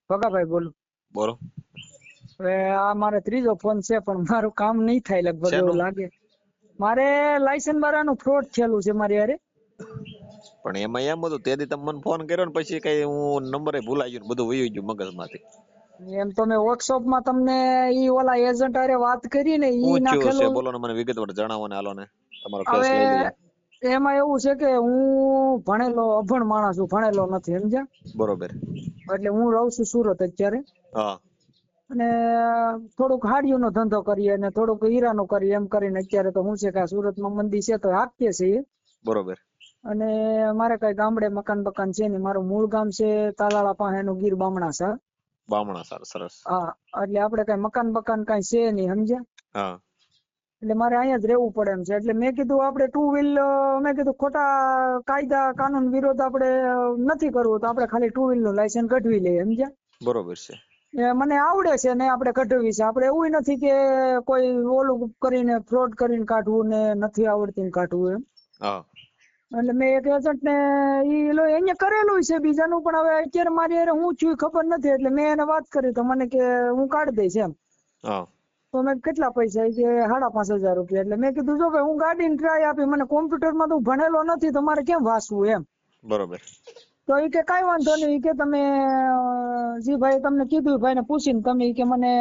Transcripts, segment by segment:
ભગાભાઈ બોલું. બોલો. હવે આ મારે ત્રીજો ફોન છે પણ મારું કામ નહીં થાય લગભગ એવું લાગે. મારે લાયસન્સ વાળાનું ફ્રોડ થયેલું છે મારી હારે. પણ એમાં એમ હતું તે દી તમે મને ફોન કર્યો ને પછી કઈ હું નંબરે ભૂલાઈ ગયો ને બધું વયું ગયું મગજમાંથી. એમ તો મેં WhatsApp માં તમને ઈ ઓલા એજન્ટ હારે વાત કરી ને ઈ પૂછ્યું છે નાખેલું. બોલો ને મને વિગતવાર જણાવો ને હાલો ને તમારો કેસ લઈ હવે લઈએ. એમાં એવું છે કે હું ભણેલો અભણ માણસ છું, ભણેલો નથી સમજ્યા. બરોબર. એટલે હું રહું છું સુરત અત્યારે. હા. અને થોડુંક હાડીઓનો ધંધો કરીએ અને થોડુંક હીરાનો કરીએ એમ કરીને અત્યારે તો હું છે કે સુરતમાં મંદી છે તો હાંકીએ છીએ. બરોબર. અને મારે કઈ ગામડે મકાન બકાન છે નહીં. મારું મૂળ ગામ છે તાલાળા પાસેનું ગીર બામણાસર. બામણાસર. સરસ. હા, એટલે આપણે કઈ મકાન બકાન કઈ છે નહીં સમજ્યા. હા. એટલે મારે અહીંયા જ રહેવું પડે એમ છે. એટલે મેં કીધું આપણે ટુ વ્હીલ મેં કીધું ખોટા કાયદા કાનૂન વિરોધ આપણે નથી કરવું તો આપણે ખાલી ટુ વ્હીલ નું લાયસન્સ કઢવી લઈએ સમજ્યા. બરોબર છે. મને આવડે છે ને આપણે કઢવી છે. આપણે એવું નથી કે કોઈ ઓલું કરીને ફ્રોડ કરીને કાઢવું ને નથી આવડતી ને કાઢવું એમ. હા. એટલે મેં એક એજન્ટ ને ઈ અહીંયા કરેલું છે બીજાનું, પણ હવે અત્યારે મારી હારે હું છું ખબર નથી. એટલે મેં એને વાત કરી તો મને કે હું કાઢી દઈશ એમ. હા. તો મેં કેટલા પૈસા કે 5,500 રૂપિયા. એટલે મેં કીધું જો ભાઈ હું ગાડીની ટ્રાય આપી, મને કોમ્પ્યુટરમાં તો ભણેલો નથી તો મારે કેમ વાંચવું એમ. બરોબર. તો એ કે કઈ વાંધો નહીં, ઈ કે તમે જી ભાઈ તમને કીધું ભાઈ ને પૂછીને તમે ઈ કે મને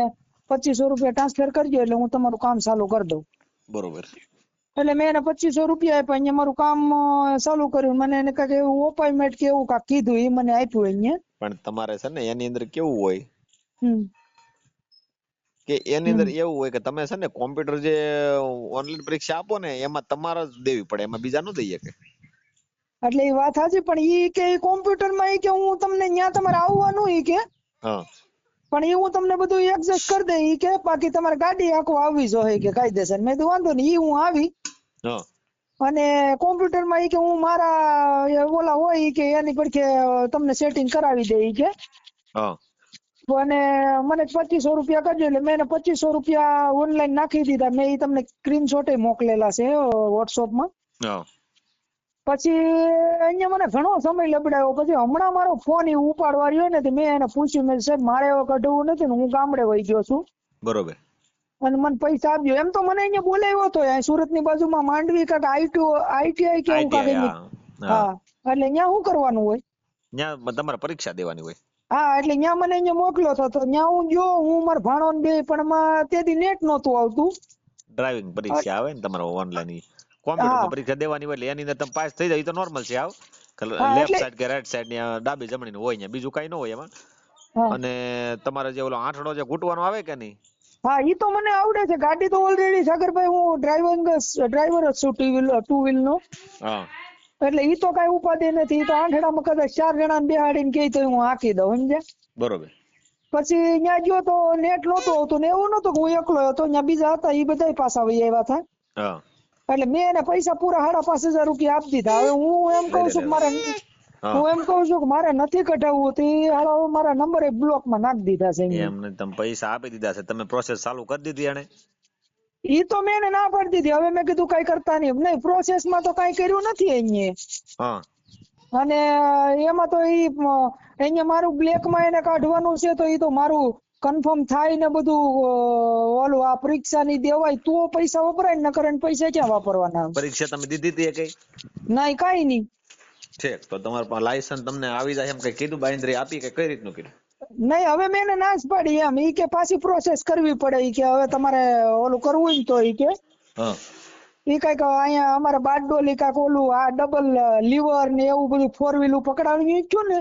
2,500 રૂપિયા ટ્રાન્સફર કરજો એટલે હું તમારું કામ ચાલુ કરી દઉં. બરોબર. એટલે મેં એને 2,500 રૂપિયા આપ્યા. અહીંયા મારું કામ ચાલુ કર્યું. મને એને કઈક એવું અપોઇન્ટમેન્ટ કે એવું કાંઈક કીધું એ મને આપ્યું અહીંયા. પણ તમારે છે ને એની અંદર કેવું હોય હમ કે એની અંદર એવું હોય કે તમે છે ને કોમ્પ્યુટર જે ઓનલાઈન પરીક્ષા આપો ને એમાં તમારે જ દેવી પડે, એમાં બીજા ન દઈએ કે. એટલે એ વાત સાચી, પણ ઈ કે કોમ્પ્યુટરમાં ઈ કે હું તમને ત્યાં તમારે આવવાનું ઈ કે. હા. પણ એ હું તમને બધું એડજસ્ટ કરી દઈ ઈ કે, બાકી તમારે ગાડી આખો આવવી જોઈએ કે કાયદેસર. મેં કીધું વાંધો નહીં, ઈ હું આવી. હા. અને કોમ્પ્યુટરમાં ઈ કે હું મારા ઓલા હોય ઈ કે એની પડખે તમને સેટિંગ કરાવી દે ઈ કે. હા. અને મને 2,500 રૂપિયા કરજો. એટલે મેં એને 2,500 રૂપિયા ઓનલાઈન નાખી દીધા. મેં ઈ તમને સ્ક્રીનશોટ મોકલેલા છે WhatsApp માં. હા. પછી અહીંયા મને ઘણો સમય લબડાયો. પછી હમણાં મારો ફોન ઈ ઉપાડવા રહ્યો ને મેં એને પૂછ્યું, મેં સાહેબ મારે હવે કઢવું નથી ને હું ગામડે વહી ગયો છું બરોબર. અને મને પૈસા આપજો. એમ તો મને અહીંયા બોલાવ્યો હતો સુરત ની બાજુમાં માંડવી કાંઈક ITI કે એવું કાંઈક. હા, એટલે અહીંયા શું કરવાનું હોય? ત્યાં તમારે પરીક્ષા દેવાની હોય. હા, એટલે ત્યાં મને અહીંયા મોકલ્યો હતો તો ત્યાં હું ગયો, હું મારા ભાણો ને બે, પણ એમાં તેથી નેટ નહોતું આવતું. ડ્રાઇવિંગ પરીક્ષા આવે ને તમારે ઓનલાઈન કોમ્પ્યુટરમાં પરીક્ષા દેવાની હોય એટલે એની અંદર તમે પાસ થઈ જાય તો નોર્મલ છે. આવ લેફ્ટ સાઈડ કે રાઈટ સાઈડ ની ડાબી જમણી હોય અહીંયા બીજું કઈ ન હોય એમાં. અને તમારે જે ઓલો આંઠડો જે ઘૂંટવાનો આવે કે નહીં? હા, ઈ તો મને આવડે છે. ગાડી તો ઓલરેડી સાગરભાઈ હું ડ્રાઈવર જ છું ટુ વ્હીલ નો. હા. એટલે ઈ તો કઈ ઉપાધિ નથી. તો આંઠડામાં કદાચ 4 જણાને બેહાડીને કહે તો હું હાંકી દઉં સમજ્યા. બરોબર. પછી ત્યાં ગયો તો નેટ નહોતું આવતું ને એવું નહોતું કે હું એકલો હતો, ત્યાં બીજા હતા એ બધા પાછા વહી આવ્યા હતા. હા. એટલે મેં એને પૈસા પૂરા 5,500 રૂપિયા આપી દીધા. હવે હું એમ કહું છું કે મારે નથી કઢાવવું તો હાલો મારા નંબર બ્લોકમાં નાખી દીધા છે. એમને તમે પૈસા આપી દીધા છે, તમે પ્રોસેસ ચાલુ કરી દીધી એને? ઈ તો મેં એને ના પાડી દીધી. હવે મેં કીધું કઈ કરતા નહીં પ્રોસેસમાં તો કઈ કર્યું નથી અહીંયા. અને એમાં તો ઈ અહીંયા મારું બ્લેકમાં એને કાઢવાનું છે તો ઈ તો મારું કન્ફર્મ થાય ને બધું ઓલું આ પરીક્ષા ની દેવાય તો પૈસા વપરાય ને કરે પૈસા ક્યાં વાપરવાના? પરીક્ષા તમે દીધી હતી કઈ? ના, કઈ નહીં. ઠીક, તો તમારું પણ લાયસન્સ તમને આવી જાય એમ કઈ કીધું? બાંયધરી આપી કે કઈ રીતનું કીધું? નહીં, હવે મેં એને ના જ પાડી એમ. ઈ કે પાછી પ્રોસેસ કરવી પડે ઈ કે હવે તમારે ઓલું કરવું હોય તો ઈ કે. હા. ઈ કઈક અહીંયા અમારે બારડોલી કાંઈક ઓલું આ ડબલ લીવર ને એવું બધું 4 વ્હીલ પકડાવી ગયું ને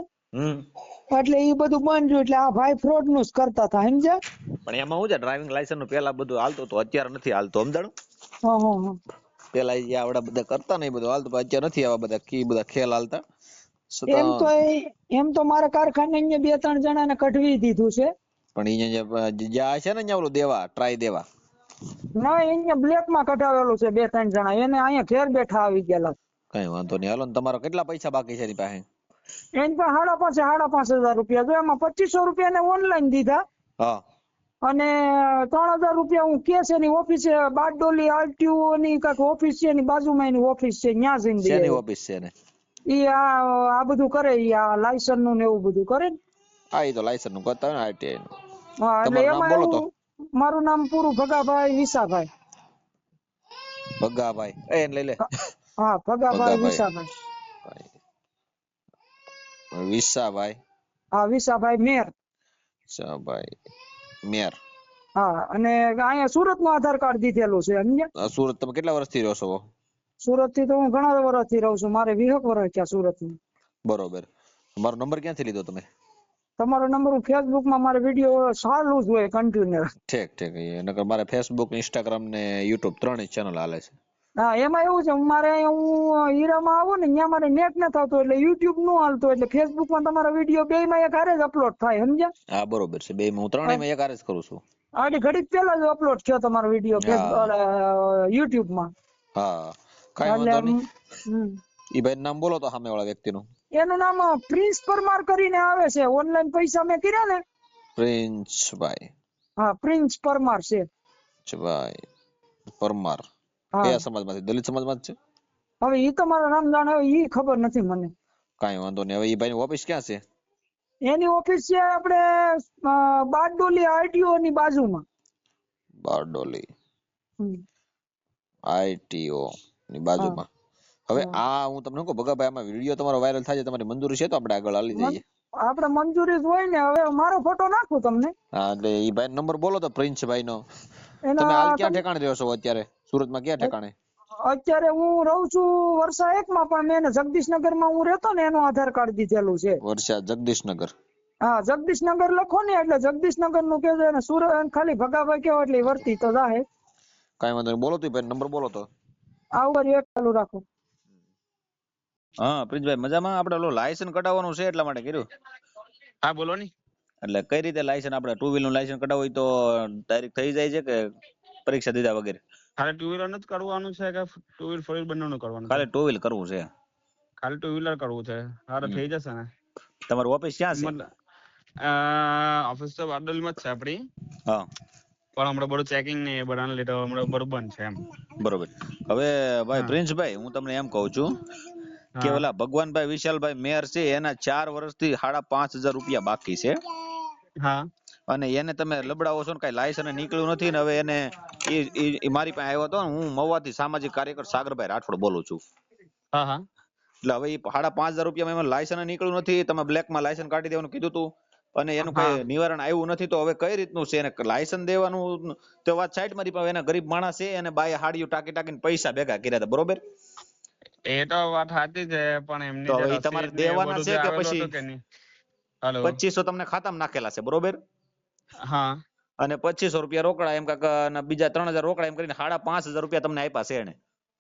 એટલે ઈ બધું બંધ રહ્યું. એટલે આ ભાઈ ફ્રોડ નું જ કરતા હતા સમજ્યા. પણ એમાં શું છે ડ્રાઇવિંગ લાયસન્સ નું પેલા બધું હાલતું હતું, અત્યારે નથી હાલતું સમજાણું? પેલા આવડા બધા કરતા ને બધું હાલતું, અત્યારે નથી આવા બધા ખેલ હાલતા. એમ તો મારા કારખાને અહીંયા 2-3 જણાને કઢવી દીધું છે. પણ અહીંયા જ્યાં છે ને અહીંયા ઓલું દેવા ટ્રાય દેવા ના, અહીંયા બ્લેક માં કઢાવેલું છે 2-3 જણા. એને અહીંયા ઘેર બેઠા આવી ગયેલા. કઈ વાંધો નહીં, હાલો ને તમારો કેટલા પૈસા બાકી છે એની પાસે? એની પાસે 5,500 રૂપિયા. જો એમાં 2,500 રૂપિયા ને ઓનલાઈન દીધા. હા. અને 3,000 રૂપિયા હું કેસ એની ઓફિસે બારડોલી RTO ની કાંઈક ઓફિસ છે એની બાજુમાં એની ઓફિસ છે ત્યાં જઈને દે. શેની ઓફિસ છે ને? ઈ આ બધું કરે, ઈ આ લાયસન્સ નું ને એવું બધું કરે. હા એ તો લાયસન્સ નું કરતા હોય ને આરટીઆઈ નું. હા એટલે તમારું નામ એમાં બોલો તો. એવું મારું નામ પૂરું ભગાભાઈ વિસાભાઈ. ભગાભાઈ એને લઈ લે. હા ભગાભાઈ ભગાભાઈ વિસાભાઈ. વિસાભાઈ. હા વિસાભાઈ મેર. વિસાભાઈ મેર. હા અને અહીંયા સુરત નું આધાર કાર્ડ દીધેલું છે સમજ્યા. સુરત તમે કેટલા વર્ષથી રહો છો? સુરત થી તો હું ઘણા વર્ષથી રહું છું, મારે 20 વર્ષ થયા સુરત માં. બરોબર. મારો નંબર ક્યાંથી લીધો તમે? તમારો નંબર હું ફેસબુક માં મારે વિડીયો ચાલુ જ હોય કન્ટિન્યુ. ઠીક નકર મારે ફેસબુક ઇન્સ્ટાગ્રામ ને યુટ્યુબ ત્રણેય ચેનલ હાલે છે. હા એમાં એવું છે મારે હું હીરામાં આવું ને ત્યાં મારે નેટ ન થતું એટલે યુટ્યુબ નું હાલતું એટલે ફેસબુક માં તમારા વિડીયો બે માં એક હારે જ અપલોડ થાય સમજ્યા. હા બરોબર છે, બે માં હું ત્રણેય માં એક હારે જ કરું છું. આડી ઘડીક પહેલા જ અપલોડ થયો તમારો વિડીયો ફેસબુક યુટ્યુબ માં. હા કઈ વાંધો નહીં. ઈ ભાઈ નામ બોલો તો સામે વાળા વ્યક્તિનું. એનું નામ પ્રિન્સ પરમાર કરીને આવે છે, ઓનલાઈન પૈસા મેં કર્યા ને. પ્રિન્સભાઈ. હા પ્રિન્સ પરમાર છે. ભાઈ પરમાર કયા સમાજમાંથી? દલિત સમાજમાં છે. હવે ઈ તમારું નામ જાણે ઈ ખબર નથી મને. કાઈ વાંધો નહીં. હવે ઈ ભાઈની ઓફિસ ક્યાં છે? એની ઓફિસ છે આપણે બારડોલી આરટીઓ ની બાજુમાં. બારડોલી આરટીઓ ની બાજુમાં. હવે આ હું તમને કહું ભગાભાઈ, આમાં વિડીયો તમારો વાયરલ થાય છે, તમારી મંજૂરી છે તો આપણે આગળ હાલી જઈએ. આપણે મંજૂરી હોય ને. હવે મારો ફોટો નાખું તમને. હા એટલે ઈ ભાઈ નંબર બોલો તો પ્રિન્સભાઈ નો. તમે હાલ ક્યાં ઠેકાણે રહ્યો છો અત્યારે? સુરતમાં ક્યાં ઠેકાણે? અત્યારે હું રહું છું વર્ષા 1 માં, પણ મેં જગદીશનગર માં હું રહેતો ને એનું આધાર કાર્ડ દીધેલું છે. વર્ષા જગદીશનગર. હા જગદીશનગર લખો ને એટલે જગદીશનગર નું કે છે ને સુરત ખાલી ભગાભાઈ કેવો એટલે વર્તી તો જાહે. કાઈ વાંધો નહીં, બોલો તો ભાઈ નંબર બોલો તો. આવું એક ચાલુ રાખો. હા પ્રિન્સભાઈ મજામાં? આપણે ઓલો લાયસન્સ કઢાવવાનું છે એટલા માટે કર્યું. હા બોલો ની. એટલે કઈ રીતે લાયસન્સ, આપણે 2 વ્હીલર નું લાયસન્સ કઢાવવું હોય તો ડાયરેક્ટ થઈ જાય છે કે પરીક્ષા દીધા વગેરે? ખાલી 2 વ્હીલર જ કરવાનું છે કે 2 વ્હીલ 4 વ્હીલ બંનેનું કરવાનું? ખાલી 2 વ્હીલ કરવું છે. ખાલી 2 વ્હીલર કરવું છે. હારે થઈ જશે ને. તમારું ઓફિસ ક્યાં છે? ઓફિસ તો બારડોલીમાં જ છે આપણી. હા પણ હમણાં બધું ચેકિંગ ને એ બધાને લીધે હમણાં બધું બંધ છે એમ. બરોબર. હવે ભાઈ પ્રિન્સભાઈ હું તમને એમ કહું છું કે ઓલા ભગવાનભાઈ વિશાલભાઈ મેયર છે એના 4 વર્ષથી 5,500 રૂપિયા બાકી છે. હા. અને એને તમે લબડાવો છો ને કઈ લાયસન્સ નીકળ્યું નથી ને. હવે એને એ મારી પાસે આવ્યો હતો ને, હું મહુવાથી સામાજિક કાર્યકર સાગરભાઈ રાઠોડ બોલું છું. હા હા. એટલે હવે એ 5,500 રૂપિયા માં લાયસન્સ નીકળ્યું નથી, તમે બ્લેક માં લાયસન્સ કાઢી દેવાનું કીધું હતું અને એનું કઈ નિવારણ આવ્યું નથી. તો હવે કઈ રીતનું છે એને લાયસન્સ દેવાનું? તો વાત સાઈડ મારી પાસે, એના ગરીબ માણસ છે, એને બાય હાડીઓ ટાંકીને પૈસા ભેગા કર્યા હતા. બરોબર? એ તો વાત સાચી છે, પણ એમની તો હવે તમારે દેવાના છે કે પછી? હેલો 2500 તમને ખાતામાં નાખેલા છે. બરોબર? હા. અને 2500 રૂપિયા રોકડા એમ કાક બીજા 3,000 રોકડા એમ કરીને 5,500 રૂપિયા તમને આપ્યા છે એને.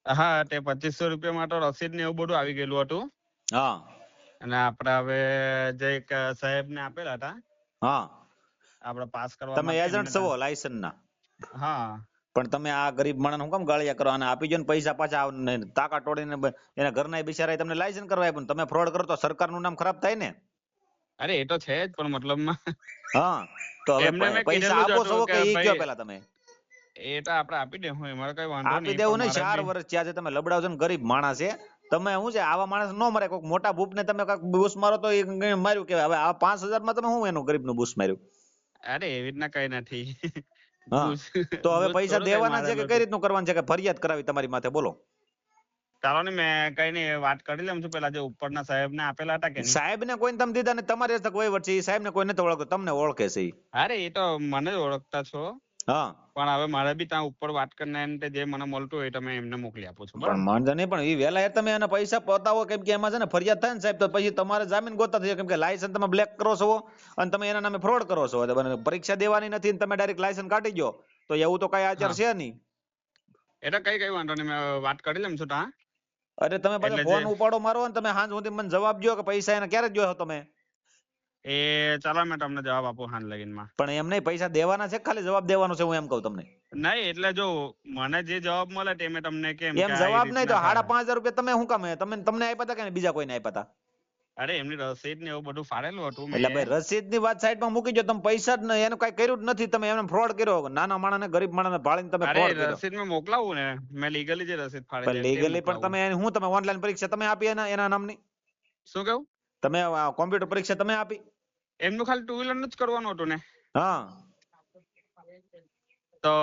હા તે 2500 રૂપિયા માં તો રસીદ ને એવું બધું આવી ગયેલું હતું. હા. અને આપણે હવે જે એક સાહેબ ને આપેલા હતા. હા. આપણે પાસ કરવા તમે એજન્ટ છો લાયસન્સ ના? હા. પણ તમે આ ગરીબ માણસ હું કેમ ગાળિયા કરો? અને આપી જો ને પૈસા પાછા તાકા તોડીને એના ઘરના બિચારા તમને લાયસન્સ કરવા આપ્યું, તમે ફ્રોડ કરો તો સરકારનું નામ ખરાબ થાય ને. અરે એ તો છે જ, પણ મતલબમાં હા તો હવે પૈસા આપો છો કે ઈ કયો પેલા તમે? એ તો આપણે આપી દે, હું એમાં કઈ વાંધો નહીં. આપી દેવું નહીં, 4 વર્ષ થયા છે તમે લબડાવ છો ને, ગરીબ માણસ છે તમે. શું છે આવા માણસ નો મરે? કોઈક મોટા ભૂપ ને તમે કાંઈક બૂસ મારો તો એ માર્યું કેવાય. હવે આ 5,000 માં તમે શું એનું ગરીબ નું બૂસ માર્યું? અરે એવી રીતના કઈ નથી. હા તો હવે પૈસા દેવાના છે કે કઈ રીતનું કરવાનું છે કે ફરિયાદ કરાવી તમારી માથે? બોલો. ચાલો ને મેં કઈ નહીં વાત કરી લઉં છું. પેલા જે ઉપરના સાહેબ ને આપેલા હતા કે સાહેબ ને કોઈને તમે દીધા ને તમારે વહીવટ છે, સાહેબ ને કોઈ નથી ઓળખતો, તમને ઓળખે છે. અરે એ તો મને જ ઓળખતા છો. હા પણ હવે મારે બી ત્યાં ઉપર વાત કરીને જે મને મળતું હોય તમે એમને મોકલી આપો છો. પણ વાંધો નહીં, પણ એ વેલા તમે એના પૈસા પતાવો, કેમ કે એમાં છે ને ફરિયાદ થાય ને સાહેબ તો પછી તમારે જામીન ગોતા થશે. કેમ કે લાયસન્સ તમે બ્લેક કરો છો અને તમે એના નામે ફ્રોડ કરો છો. પરીક્ષા દેવાની નથી ને તમે ડાયરેક્ટ લાયસન્સ કાઢી ગયો તો એવું તો કઈ આચાર છે નહીં. એટલે કઈ વાંધો નહીં, મેં વાત કરી લઉં છું ત્યાં. અરે તમે પાછા ફોન ઉપાડો મારો ને તમે હાંજ સુધી મને જવાબ દો કે પૈસા એને ક્યારે જોયો તમે? એ ચાલો મેં તમને જવાબ આપું હાલ લગીનમાં. પણ એમ નહીં, પૈસા દેવાના છે ખાલી જવાબ દેવાનો છે, હું એમ કહું તમને. નહીં એટલે જો મને જે જવાબ મળે તે મેં તમને કેમ એમ જવાબ નહીં તો 5,500 રૂપિયા તમે શું કામ તમને આપ્યા હતા કે બીજા કોઈને આપ્યા હતા? અરે એમની રસીદ ને એવું બધું ફાડેલું હતું. એટલે ભાઈ રસીદ ની વાત સાઈડ માં મૂકી દો, તમે પૈસા જ એનું કઈ કર્યું જ નથી, તમે એને ફ્રોડ કર્યો. નાના માણસ ને ગરીબ માણસ ને ભાળીને તમે ફ્રોડ કર્યો. રસીદ મેં મોકલાવું ને, મેં લીગલી જે રસીદ ફાડેલી લીગલી પણ તમે હું તમે ઓનલાઈન પરીક્ષા તમે આપી એના નામની? શું કહું? તમે કોમ્પ્યુટર પરીક્ષા તમે આપી? એમનું ખાલી ટુ વ્હીલર નું જ કરવાનું હતું ને? હા તો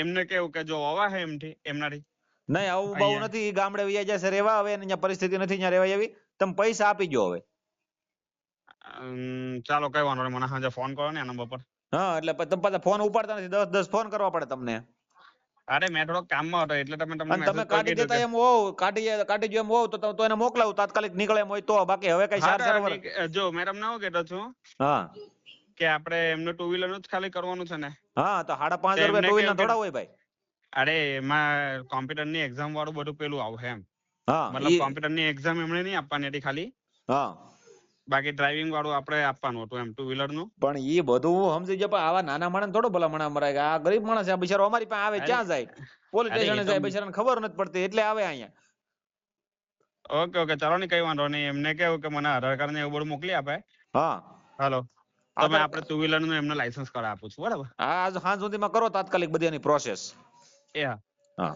એમને કેવું કે જો હવા હે એમથી એમનાથી નહીં આવું બહુ નથી, ગામડે વયા જશે રેવા, હવે અહીંયા પરિસ્થિતિ નથી અહીંયા રેવા એવી, તમે પૈસા આપી ગયો હવે. ચાલો કઈ વાંધો નહીં, મને સાંજે ફોન કરો ને આ નંબર પર. હા એટલે તમે પાછા ફોન ઉપાડતા નથી, 10 ફોન કરવા પડે તમને. અરે મેં થોડોક કામમાં હતો એટલે તમે તમે કાઢી દેતા એમ હોવ, કાઢી જો એમ હોવ તો એને મોકલાવું તાત્કાલિક નીકળે એમ હોય તો, બાકી હવે કઈ ચાર સર્વર. જો મેં તમને એવું કહેતો છું હા કે આપણે એમનું ટુ વ્હીલર નું જ ખાલી કરવાનું છે ને? હા તો 5,500 રૂપિયા ટુ વ્હીલર થોડા હોય ભાઈ. અરે એમાં કોમ્પ્યુટર ની એક્ઝામ વાળું બધું પેલું આવશે એમ. હા મતલબ કોમ્પ્યુટર ની એક્ઝામ એમણે નહીં આપવાની હતી ખાલી. હા બાકી ડ્રાઇવિંગ વાળું આપણે આપવાનું હતું એમ, ટુ વ્હીલર નું. પણ એ બધું સમજી જાય, આવા નાના માણસ થોડો ભલા મણા મરાય, આ ગરીબ માણસ આ બિચારો અમારી પાસે આવે ક્યાં જાય, પોલીસ સ્ટેશન જાય, બિચારાને ખબર નથી પડતી એટલે આવે અહીંયા. ઓકે ઓકે ચાલો ને કઈ વાંધો નહીં. એમને કેવું કે મને આધાર કાર્ડ ને એવું બધું મોકલી આપે. હા હાલો તમે આપણે ટુ વ્હીલર નું એમને લાયસન્સ કરાવી આપું છું બરાબર? હા આજ સાંજ સુધીમાં કરો તાત્કાલિક બધી એની પ્રોસેસ. એ હા. હા